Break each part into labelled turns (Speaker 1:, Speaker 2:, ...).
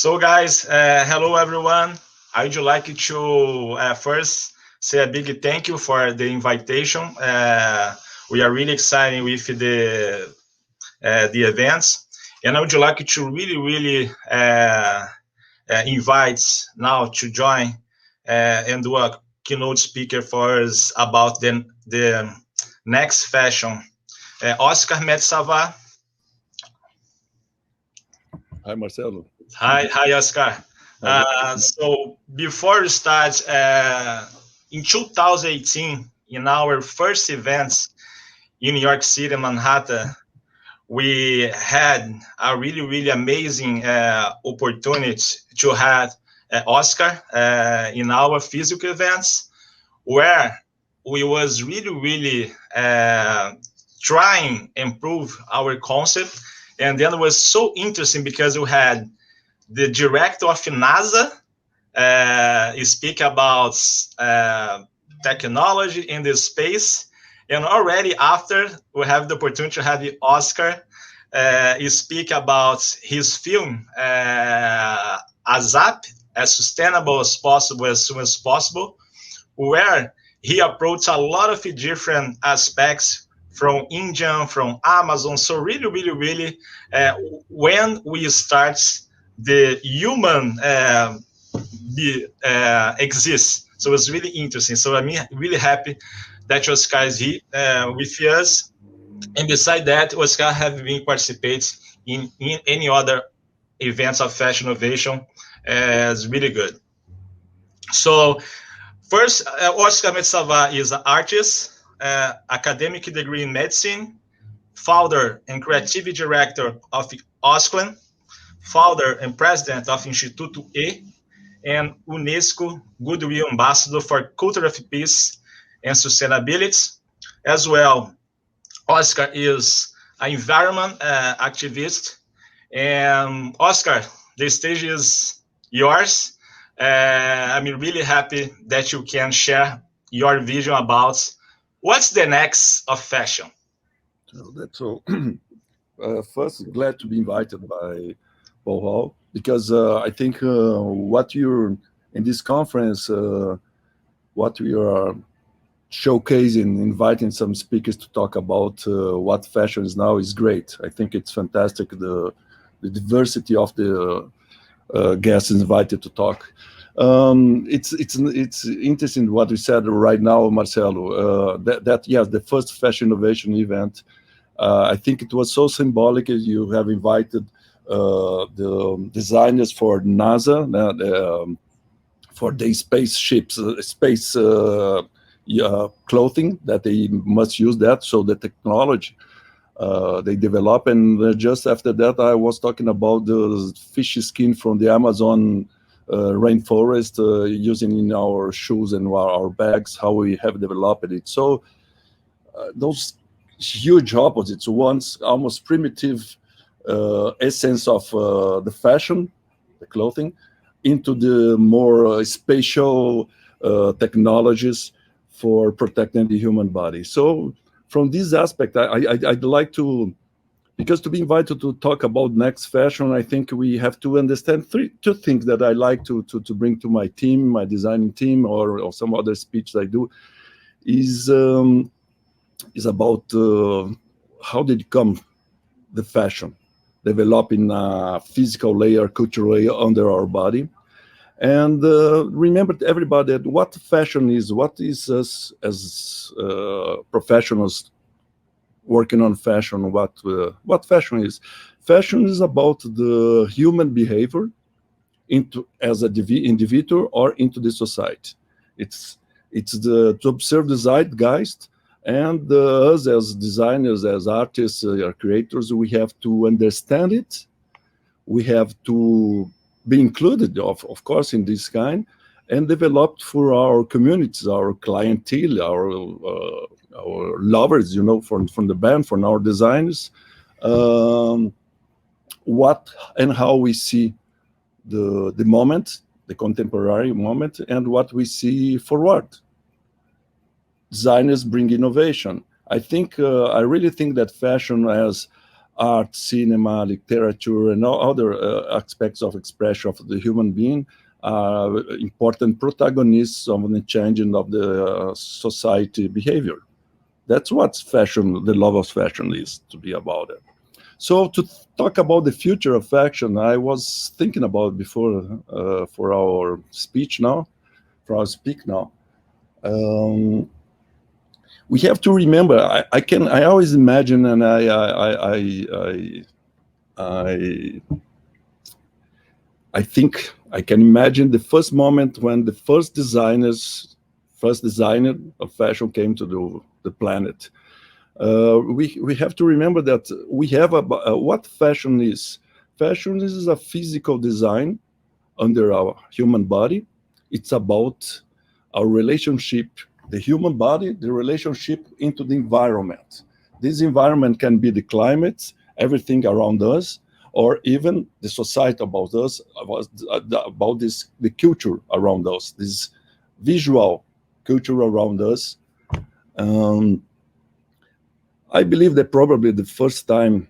Speaker 1: So, guys, hello everyone. I'd like to first say a big thank you for the invitation. We are really excited with the events, and I would like to really invite now to join and do a keynote speaker for us about the next fashion. Oskar Metsavaht.
Speaker 2: Hi, Marcelo.
Speaker 1: Hi, Oscar. So before we start, in 2018, in our first events in New York City, Manhattan, we had a really amazing opportunity to have Oscar in our physical events, where we was really trying improve our concept, and then it was so interesting because we had the director of NASA speak about technology in this space. And already after, we have the opportunity to have the Oscar speak about his film, ASAP, as sustainable as possible, as soon as possible, where he approached a lot of different aspects from India, from Amazon. So really, when we start the human exists. So it's really interesting. So I'm really happy that Oscar is here with us. And beside that, Oscar have been participating in any other events of fashion innovation. It's really good. So first, Oskar Metsavaht is an artist, academic degree in medicine, founder and creative director of Osklen, founder and president of Instituto E, and UNESCO Goodwill Ambassador for Culture of Peace and Sustainability. As well, Oscar is an environment activist. And Oscar, the stage is yours. I'm really happy that you can share your vision about what's the next of fashion.
Speaker 2: So that's all. First, glad to be invited by Paul Hall because I think what you're in this conference, what we are showcasing, inviting some speakers to talk about what fashion is now is great. I think it's fantastic, the diversity of the guests invited to talk. It's interesting what we said right now, Marcelo. That yes, the first fashion innovation event. I think it was so symbolic. You have invited the designers for NASA, for the spaceships, space clothing that they must use that. So the technology they develop, and just after that, I was talking about the fish skin from the Amazon rainforest using in our shoes and our bags, how we have developed it. So those huge opposites, once almost primitive essence of the fashion, the clothing, into the more spatial technologies for protecting the human body. So from this aspect, I'd like to, because to be invited to talk about next fashion, I think we have to understand two things that I like to bring to my team, my designing team, or some other speech I do, is about how did it come, the fashion, developing a physical layer, cultural layer under our body. And remember, everybody, that what fashion is, what is us as professionals working on fashion, what fashion is. Fashion is about the human behavior into as an individual or into the society. It's to observe the zeitgeist, and us as designers, as artists, creators, we have to understand it. We have to be included, of course, in this kind, and developed for our communities, our clientele, our lovers, from the band, from our designers, what and how we see the moment, the contemporary moment, and what we see forward. Designers bring innovation. I really think that fashion has art, cinema, literature, and all other aspects of expression of the human being are important protagonists of the changing of the society behavior. That's what fashion, the love of fashion is to be about it. So to talk about the future of fashion, I was thinking about before for our speech now, for our speak now. We have to remember. I always imagine, and I think I can imagine the first moment when the first designer of fashion came to the planet. We have to remember that we have what fashion is. Fashion is a physical design under our human body. It's about our relationship, the human body, the relationship into the environment. This environment can be the climate, everything around us, or even the society about us, about this, the culture around us, this visual culture around us. I believe that probably the first time,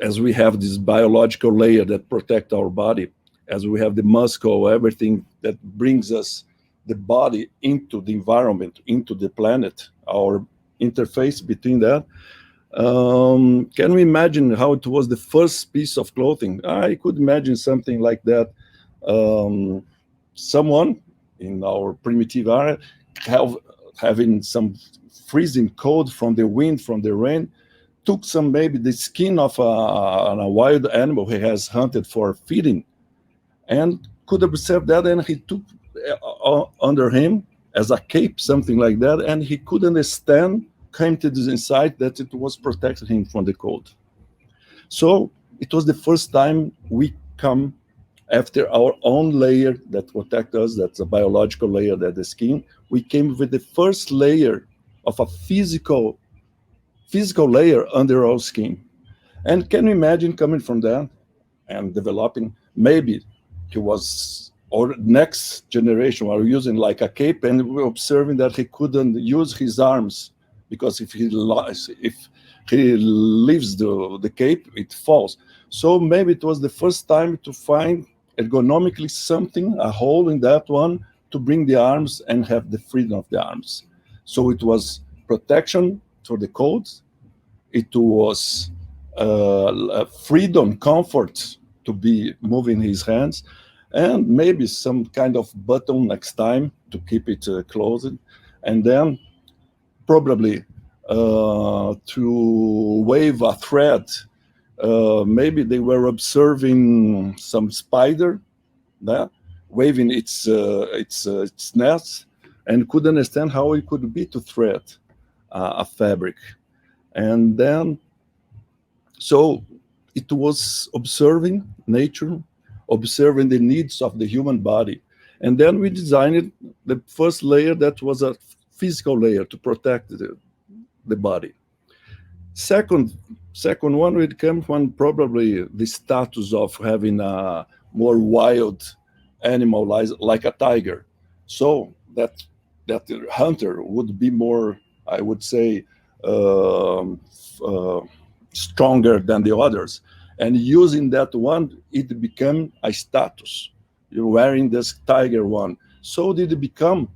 Speaker 2: as we have this biological layer that protects our body, as we have the muscle, everything that brings us, the body, into the environment, into the planet, our interface between that. Can we imagine how it was the first piece of clothing? I could imagine something like that. Someone in our primitive area having some freezing cold from the wind, from the rain, took some, maybe the skin of a wild animal he has hunted for feeding, and could observe that, and he took under him as a cape, something like that, and he could understand, came to this insight that it was protecting him from the cold. So it was the first time we come after our own layer that protects us, that's a biological layer, that the skin. We came with the first layer of a physical layer under our skin. And can you imagine coming from that and developing? Maybe he was, or next generation were using like a cape, and we were observing that he couldn't use his arms, because if he leaves the cape, it falls. So maybe it was the first time to find ergonomically something, a hole in that one, to bring the arms and have the freedom of the arms. So it was protection for the cold. It was freedom, comfort to be moving his hands, and maybe some kind of button next time to keep it closed. And then probably to wave a thread. Maybe they were observing some spider waving its nest, and could understand how it could be to thread a fabric. And then, so it was observing nature, observing the needs of the human body. And then we designed the first layer that was a physical layer to protect the body. Second one would come when probably the status of having a more wild animal like a tiger. So that the hunter would be more, I would say, stronger than the others. And using that one, it became a status. You're wearing this tiger one. So did it become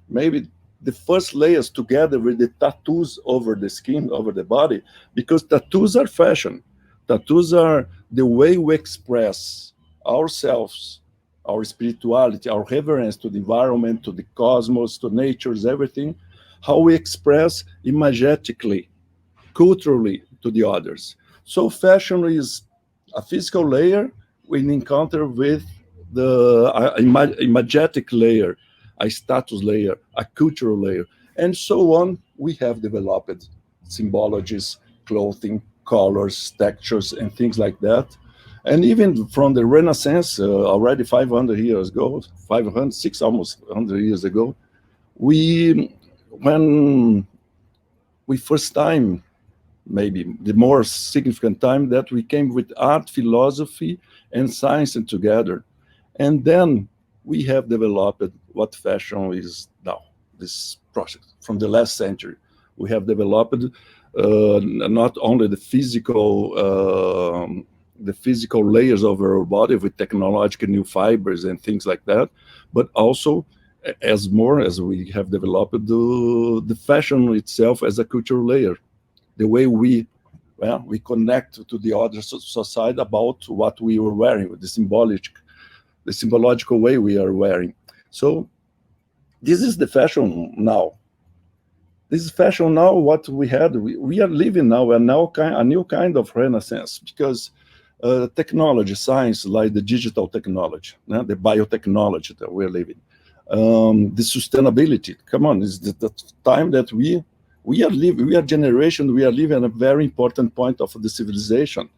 Speaker 2: maybe the first layers together with the tattoos over the skin, over the body, because tattoos are fashion. Tattoos are the way we express ourselves, our spirituality, our reverence to the environment, to the cosmos, to nature's everything, how we express imagetically, culturally to the others. So fashion is a physical layer we encounter with the imagetic layer, a status layer, a cultural layer, and so on. We have developed symbologies, clothing, colors, textures, and things like that. And even from the Renaissance, already 500 years ago, 500, almost 100 years ago, when we first time, maybe the more significant time, that we came with art, philosophy, and science together. And then we have developed what fashion is now, this process from the last century. We have developed not only the physical layers of our body with technological new fibers and things like that, but also as more as we have developed the fashion itself as a cultural layer, the way we connect to the other society about what we were wearing, the symbological way we are wearing. So this is the fashion now. This is fashion now. What we had, we are living now a new kind of renaissance, because technology, science, like the digital technology, the biotechnology that we're living, the sustainability. Come on, it's the time that we are generation. We are living a very important point of the civilization.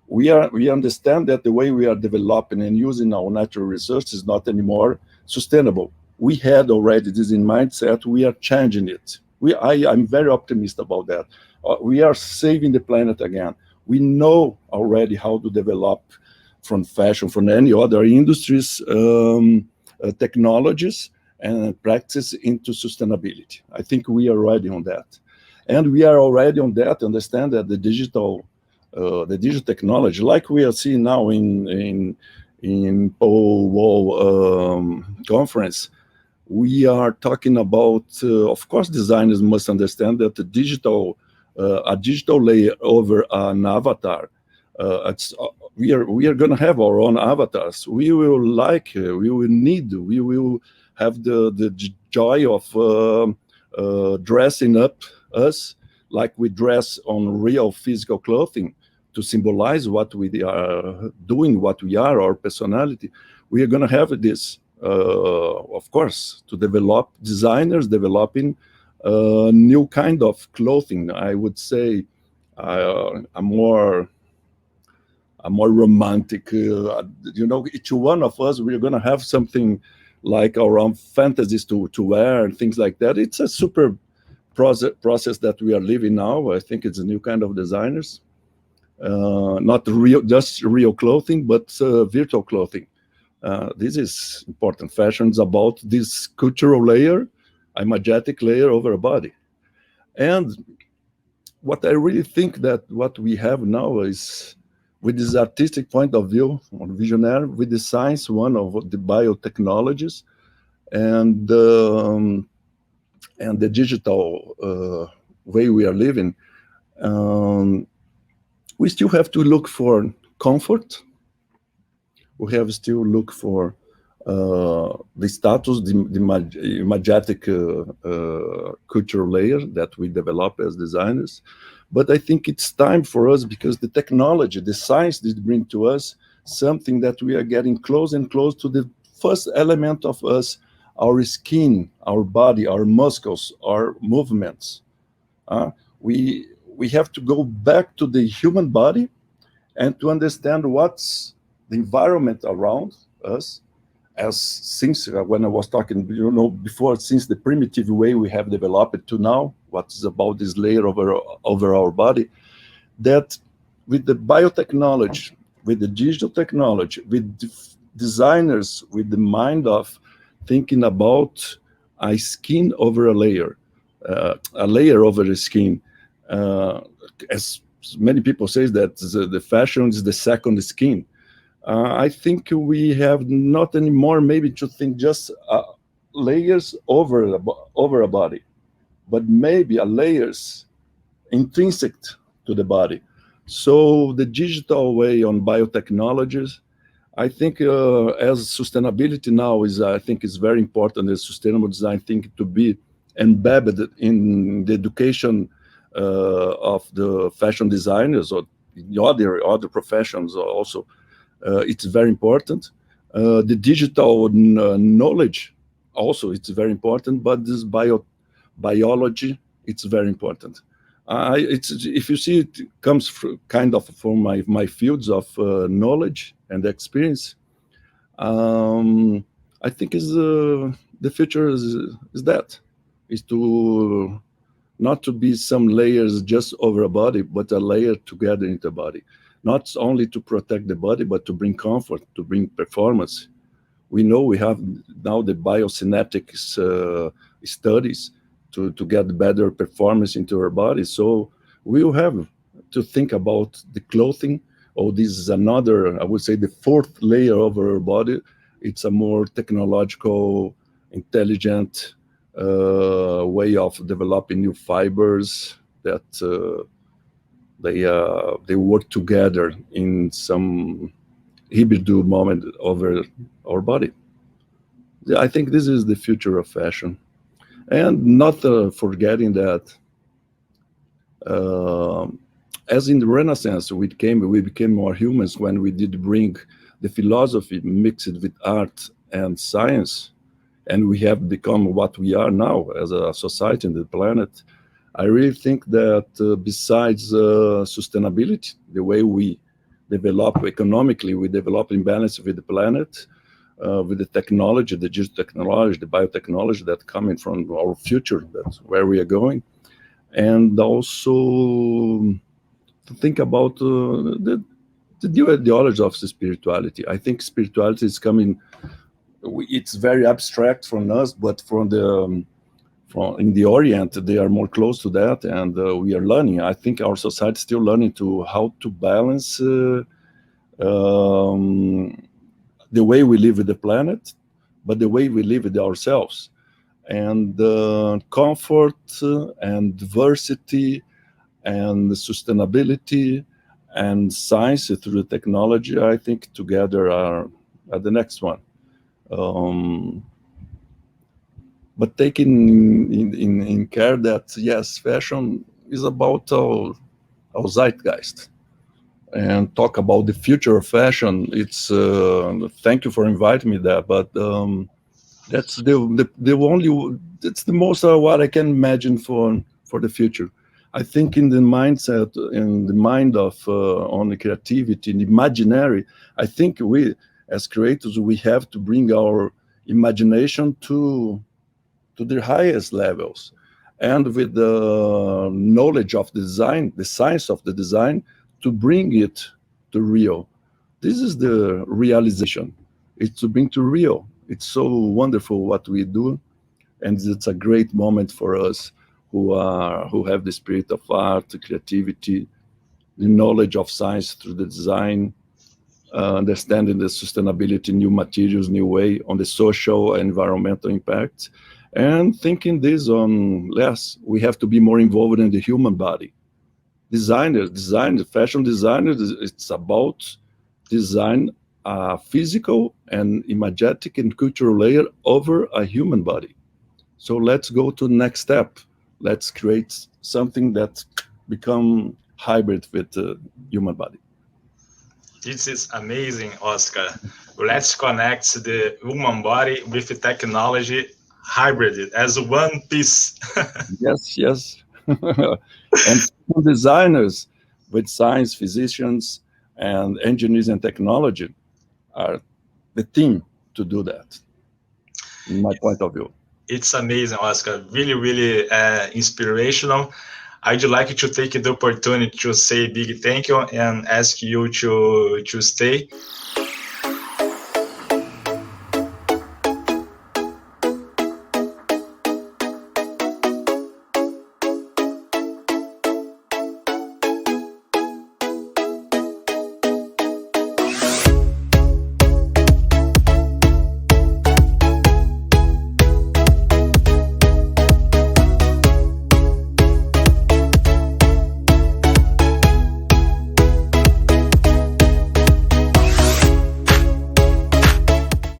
Speaker 2: We understand that the way we are developing and using our natural resources is not anymore sustainable. We had already this in mindset. We are changing it. I'm very optimistic about that. We are saving the planet again. We know already how to develop from fashion, from any other industries, technologies and practice into sustainability. I think we are already on that. And we are already on that, understand that the digital technology, like we are seeing now in Paul conference, we are talking about, of course, designers must understand that a digital layer over an avatar. We are going to have our own avatars. We will have the joy of dressing up us like we dress on real physical clothing to symbolize what we are doing, what we are, our personality. We are going to have this. Of course, to develop designers developing new kind of clothing. I would say a more romantic. Each one of us, we're going to have something like our own fantasies to wear and things like that. It's a super process that we are living now. I think it's a new kind of designers, not just real clothing, but virtual clothing. This is important. Fashion is about this cultural layer, a majestic layer over a body. And what I really think that what we have now is, with this artistic point of view, visionary, with the science, one of the biotechnologies, and the digital way we are living, we still have to look for comfort. We have still look for the status, the majestic cultural layer that we develop as designers. But I think it's time for us, because the technology, the science did bring to us something that we are getting close and close to the first element of us, our skin, our body, our muscles, our movements. We have to go back to the human body and to understand what's the environment around us, as since when I was talking, before, since the primitive way we have developed to now, what is about this layer over our body, that with the biotechnology, with the digital technology, with designers, with the mind of thinking about a skin over a layer over the skin, as many people say that the fashion is the second skin. I think we have not anymore maybe to think just layers over a body, but maybe a layers intrinsic to the body. So the digital way on biotechnologies, I think as sustainability now is, I think is very important, as sustainable design thing to be embedded in the education of the fashion designers or the other professions also. It's very important. The digital knowledge also, it's very important, but this biology, it's very important. If you see, it comes kind of from my fields of knowledge and experience. I think the future is to not to be some layers just over a body, but a layer together in the body. Not only to protect the body, but to bring comfort, to bring performance. We know we have now the biosynaptics studies to get better performance into our body. So we will have to think about the clothing. Oh, this is another, I would say, the fourth layer of our body. It's a more technological, intelligent way of developing new fibers that they work together in some hybrid moment over our body. Yeah, I think this is the future of fashion, and not forgetting that. Uh, as in the Renaissance, we became more humans when we did bring the philosophy mixed with art and science, and we have become what we are now as a society and the planet. I really think that besides sustainability, the way we develop economically, we develop in balance with the planet, with the technology, the digital technology, the biotechnology that coming from our future, that's where we are going, and also to think about the new ideology of the spirituality. I think spirituality is coming. It's very abstract from us, but from in the Orient, they are more close to that, and we are learning. I think our society is still learning to how to balance the way we live with the planet, but the way we live with ourselves, and comfort and diversity and sustainability and science through technology, I think together are the next one. But taking in care that, yes, fashion is about our zeitgeist. And talk about the future of fashion, it's thank you for inviting me there, but that's the only, that's the most what I can imagine for the future. I think in the mindset, in the mind of on the creativity, in the imaginary, I think we as creators, we have to bring our imagination to the highest levels, and with the knowledge of design, the science of the design, to bring it to real. This is the realization. It's to bring to real. It's so wonderful what we do, and it's a great moment for us who have the spirit of art, creativity, the knowledge of science through the design, understanding the sustainability, new materials, new way on the social and environmental impact, and thinking this on less. We have to be more involved in the human body. Fashion designers, it's about design a physical and imagetic and cultural layer over a human body. So let's go to the next step. Let's create something that become hybrid with the human body.
Speaker 1: This is amazing, Oskar. Let's connect the human body with the technology hybrid as one piece.
Speaker 2: Yes. And designers with science, physicians, and engineers and technology are the team to do that, in my point of view.
Speaker 1: It's amazing, Oskar. Really, really inspirational. I'd like to take the opportunity to say big thank you and ask you to stay.